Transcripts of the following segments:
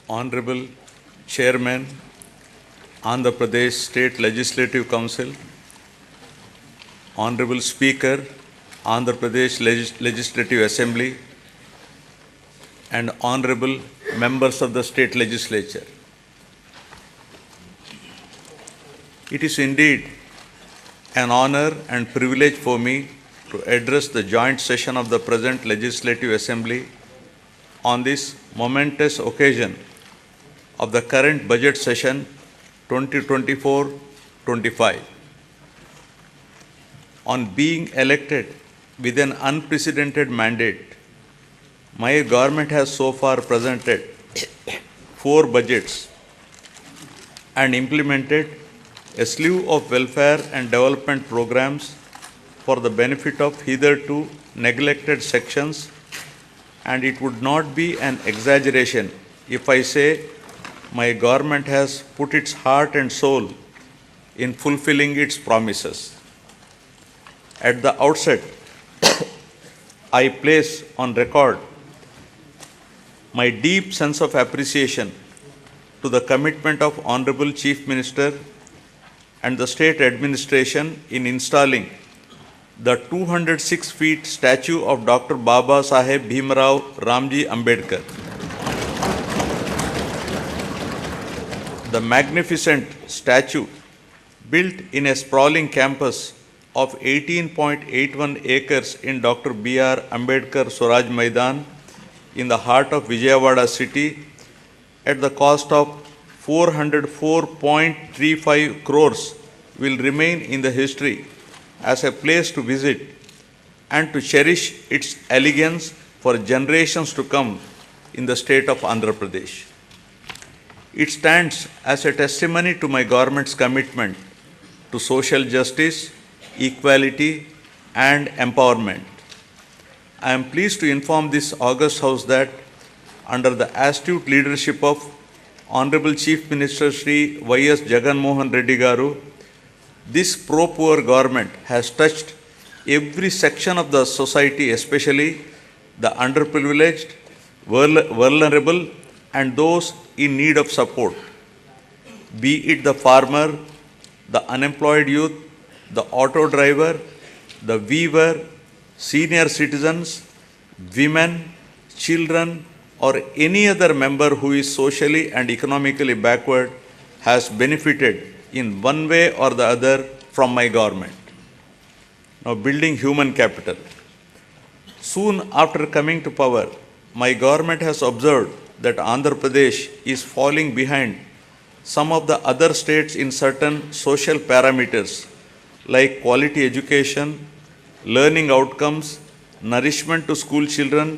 Honorable Chairman, Andhra Pradesh State Legislative Council, Honorable Speaker, Andhra Pradesh Legislative Assembly, and Honorable Members of the State Legislature. It is indeed an honor and privilege for me to address the joint session of the present Legislative Assembly on this momentous occasion of the current budget session 2024-25. On being elected with an unprecedented mandate, my government has so far presented 4 budgets and implemented a slew of welfare and development programs for the benefit of hitherto neglected sections, and it would not be an exaggeration if I say my government has put its heart and soul in fulfilling its promises. At the outset, I place on record my deep sense of appreciation to the commitment of Honorable Chief Minister and the state administration in installing the 206 feet statue of Dr. Baba Saheb Bhimrao Ramji Ambedkar. The magnificent statue, built in a sprawling campus of 18.81 acres in Dr. B.R. Ambedkar Swaraj Maidan in the heart of Vijayawada city, at the cost of 404.35 crores, will remain in the history as a place to visit and to cherish its elegance for generations to come in the state of Andhra Pradesh. It stands as a testimony to my government's commitment to social justice, equality, and empowerment. I am pleased to inform this august House that under the astute leadership of Honorable Chief Minister Shri Y.S. Jagan Mohan Reddy Garu, this pro-poor government has touched every section of the society, especially the underprivileged, vulnerable, and those in need of support, be it the farmer, the unemployed youth, the auto driver, the weaver, senior citizens, women, children, or any other member who is socially and economically backward has benefited in one way or the other from my government. Now, building human capital. Soon after coming to power, my government has observed that Andhra Pradesh is falling behind some of the other states in certain social parameters like quality education, learning outcomes, nourishment to school children,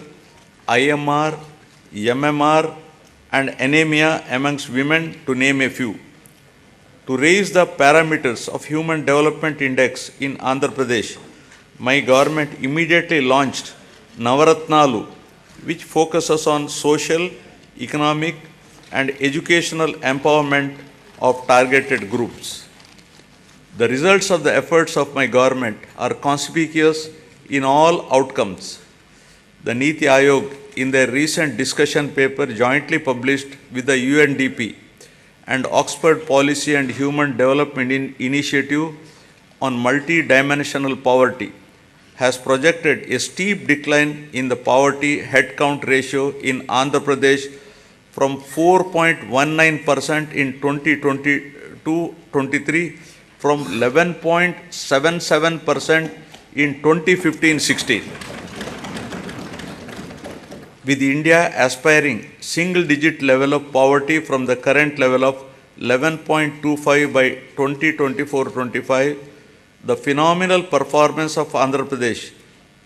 IMR, MMR, and anemia amongst women, to name a few. To raise the parameters of Human Development Index in Andhra Pradesh, my government immediately launched Navaratnalu, which focuses on social, economic, and educational empowerment of targeted groups. The results of the efforts of my government are conspicuous in all outcomes. The Niti Aayog, in their recent discussion paper jointly published with the UNDP and Oxford Policy and Human Development Initiative on multi-dimensional poverty, has projected a steep decline in the poverty headcount ratio in Andhra Pradesh from 4.19% in 2022-23 from 11.77% in 2015-16. With India aspiring single-digit level of poverty from the current level of 11.25 by 2024-25, the phenomenal performance of Andhra Pradesh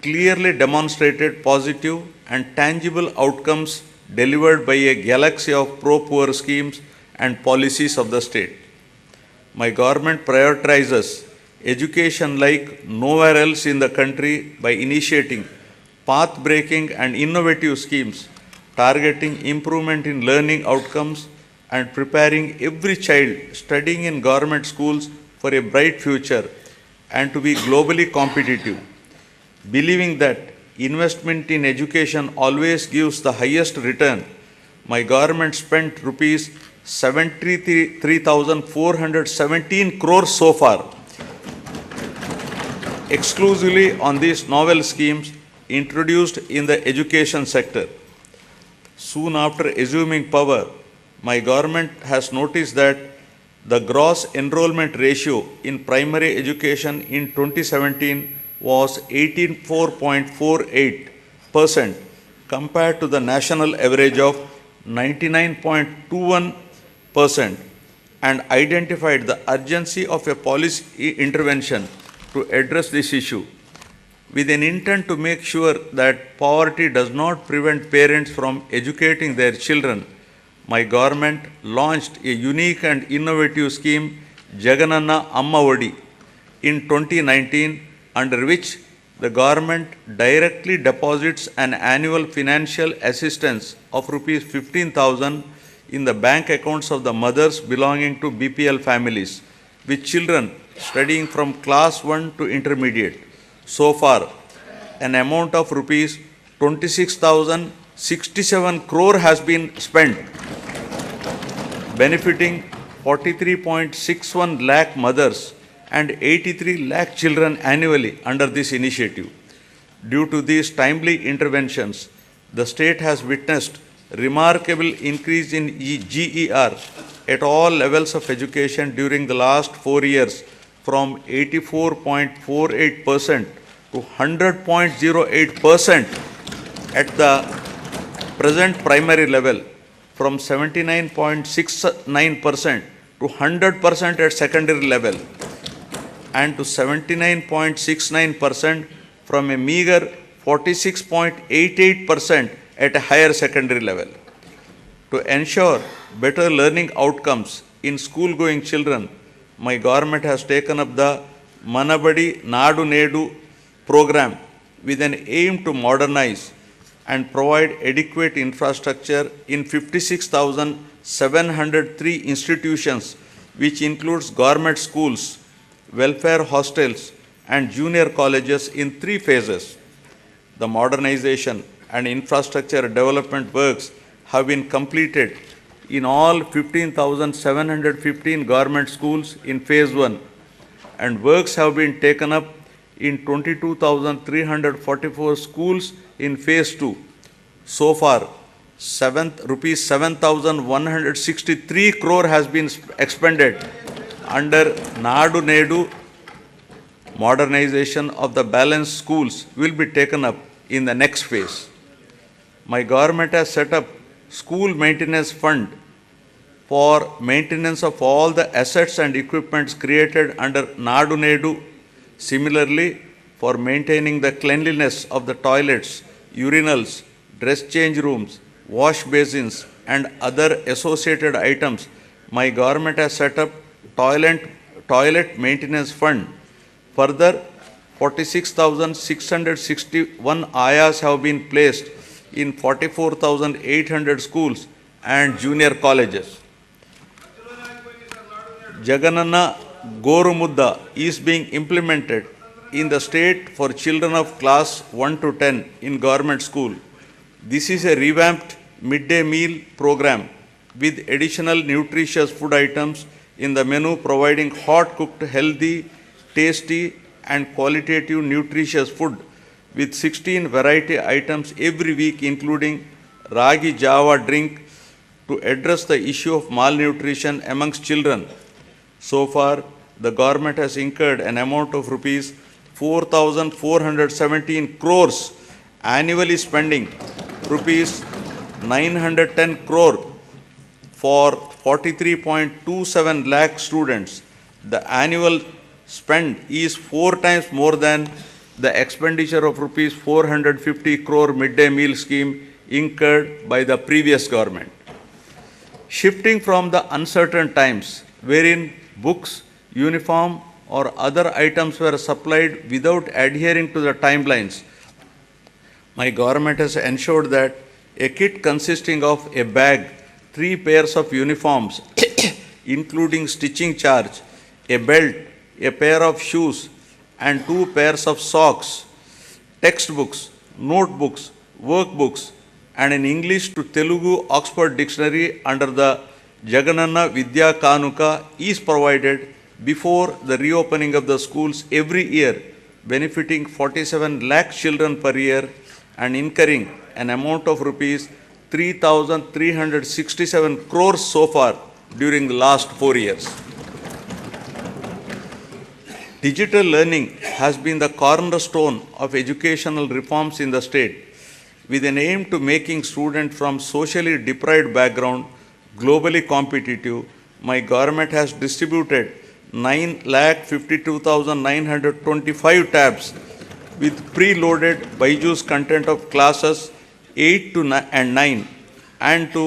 clearly demonstrated positive and tangible outcomes delivered by a galaxy of pro-poor schemes and policies of the state. My government prioritizes education like nowhere else in the country by initiating path-breaking and innovative schemes targeting improvement in learning outcomes and preparing every child studying in government schools for a bright future and to be globally competitive, believing that investment in education always gives the highest return. my government spent rupees 73,417 crores so far, exclusively on these novel schemes introduced in the education sector. Soon after assuming power, my government has noticed that the gross enrollment ratio in primary education in 2017 was 84.48% compared to the national average of 99.21%, and identified the urgency of a policy intervention to address this issue. With an intent to make sure that poverty does not prevent parents from educating their children, my government launched a unique and innovative scheme, Jagananna Amma Odi, in 2019, under which the government directly deposits an annual financial assistance of rupees 15,000 in the bank accounts of the mothers belonging to BPL families with children studying from class 1 to intermediate. So far, an amount of rupees 26,067 crore has been spent, benefiting 43.61 lakh mothers and 83 lakh children annually under this initiative. Due to these timely interventions, the state has witnessed remarkable increase in GER at all levels of education during the last 4 years, from 84.48% to 100.08% at the present primary level, from 79.69% to 100% at secondary level, and to 79.69% from a meager 46.88% at a higher secondary level. To ensure better learning outcomes in school-going children, my government has taken up the Manabadi Nadu Nedu program with an aim to modernize and provide adequate infrastructure in 56,703 institutions, which includes government schools, welfare hostels, and junior colleges in 3 phases. The modernization and infrastructure development works have been completed in all 15,715 government schools in phase 1, and works have been taken up in 22,344 schools in phase 2. So far, rupees 7,163 crore has been expended under Nadu Nedu. Modernization of the balanced schools will be taken up in the next phase. My government has set up school maintenance fund for maintenance of all the assets and equipments created under Nadu Nedu. Similarly, for maintaining the cleanliness of the toilets, urinals, dress change rooms, wash basins, and other associated items, my government has set up toilet maintenance fund. Further, 46,661 ayahs have been placed in 44,800 schools and junior colleges. Jagananna Gorumudda is being implemented in the state for children of class 1 to 10 in government school. This is a revamped midday meal program with additional nutritious food items in the menu, providing hot cooked, healthy, tasty, and qualitative nutritious food with 16 variety items every week, including Ragi Java drink, to address the issue of malnutrition amongst children. So far, the government has incurred an amount of rupees 4,417 crores, annually spending rupees 910 crore for 43.27 lakh students. The annual spend is 4 times more than the expenditure of rupees 450 crore midday meal scheme incurred by the previous government. Shifting from the uncertain times wherein books, uniform, or other items were supplied without adhering to the timelines, my government has ensured that a kit consisting of a bag, 3 pairs of uniforms, including stitching charge, a belt, a pair of shoes, and 2 pairs of socks, textbooks, notebooks, workbooks, and an English to Telugu Oxford Dictionary under the Jagananna Vidya Kanuka is provided before the reopening of the schools every year, benefiting 47 lakh children per year and incurring an amount of rupees 3,367 crores so far during the last 4 years. Digital learning has been the cornerstone of educational reforms in the state, with an aim to making students from socially deprived background globally competitive. My government has distributed 9,52,925 tabs with preloaded Byju's content of classes 8 to 9 and to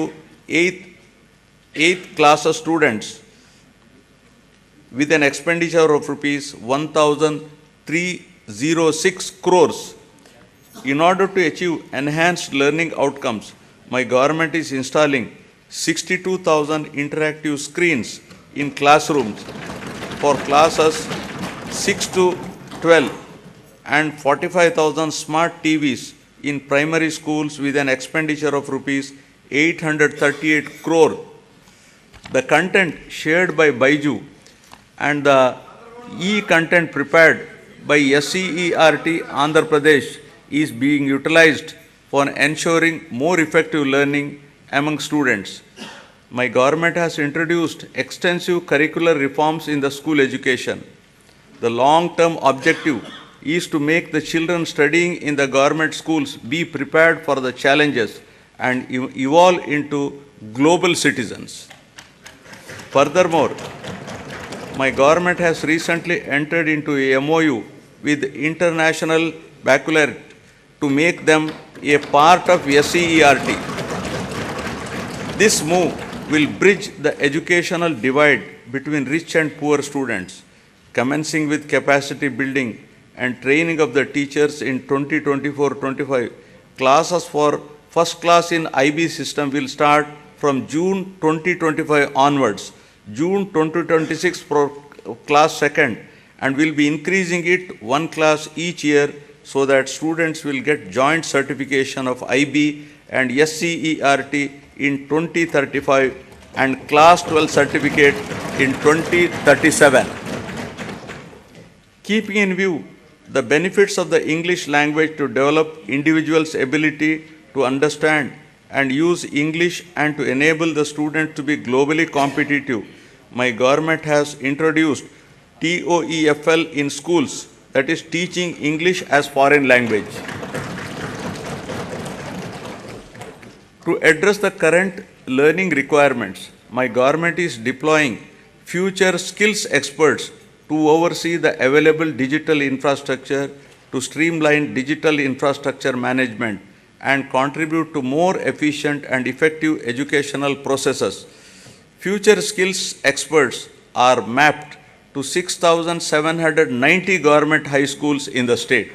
8th class students with an expenditure of rupees 1,306 crores. In order to achieve enhanced learning outcomes, my government is installing 62,000 interactive screens in classrooms for classes 6 to 12 and 45,000 smart TVs in primary schools with an expenditure of rupees 838 crore. The content shared by Byju and the e-content prepared by SCERT Andhra Pradesh is being utilized for ensuring more effective learning among students. My government has introduced extensive curricular reforms in the school education. The long-term objective is to make the children studying in the government schools be prepared for the challenges and evolve into global citizens. Furthermore, my government has recently entered into a MOU with International Baccalaureate to make them a part of SCERT. This move will bridge the educational divide between rich and poor students, commencing with capacity building and training of the teachers in 2024-25. Classes for first class in IB system will start from June 2025 onwards, June 2026 for class second, and will be increasing it one class each year so that students will get joint certification of IB and SCERT in 2035 and class 12 certificate in 2037. Keeping in view the benefits of the English language to develop individuals' ability to understand and use English and to enable the student to be globally competitive, my government has introduced TOEFL in schools, that is teaching English as foreign language. To address the current learning requirements, my government is deploying future skills experts to oversee the available digital infrastructure to streamline digital infrastructure management and contribute to more efficient and effective educational processes. Future skills experts are mapped to 6,790 government high schools in the state.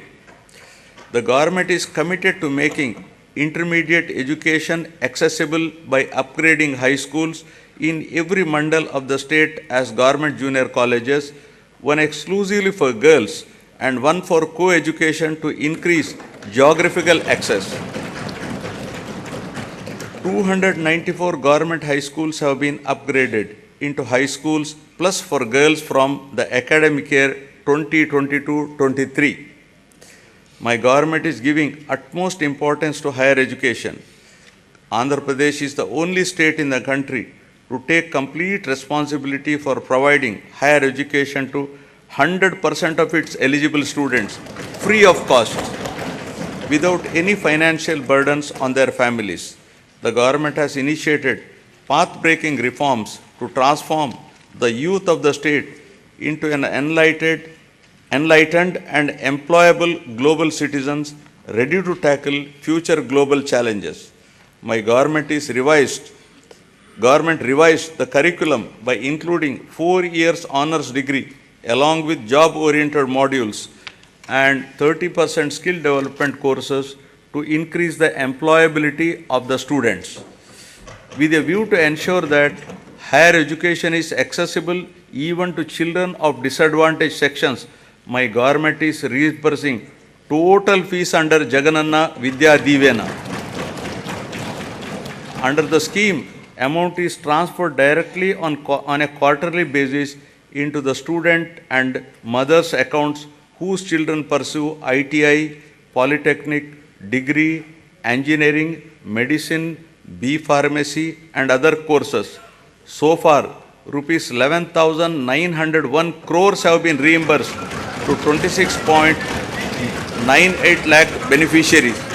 The government is committed to making intermediate education accessible by upgrading high schools in every mandal of the state as government junior colleges, one exclusively for girls and one for co-education to increase geographical access. 294 government high schools have been upgraded into high schools plus for girls from the academic year 2022-23. My government is giving utmost importance to higher education. Andhra Pradesh is the only state in the country to take complete responsibility for providing higher education to 100% of its eligible students free of cost without any financial burdens on their families. The government has initiated path-breaking reforms to transform the youth of the state into an enlightened and employable global citizens ready to tackle future global challenges. My government revised the curriculum by including 4 years honors degree along with job-oriented modules and 30% skill development courses to increase the employability of the students. With a view to ensure that higher education is accessible even to children of disadvantaged sections, my government is reimbursing total fees under Jagananna Vidya Divena. Under the scheme, amount is transferred directly on a quarterly basis into the student and mother's accounts whose children pursue ITI, polytechnic, degree, engineering, medicine, B pharmacy and other courses. So far, rupees 11,901 crores have been reimbursed to 26.98 lakh beneficiaries.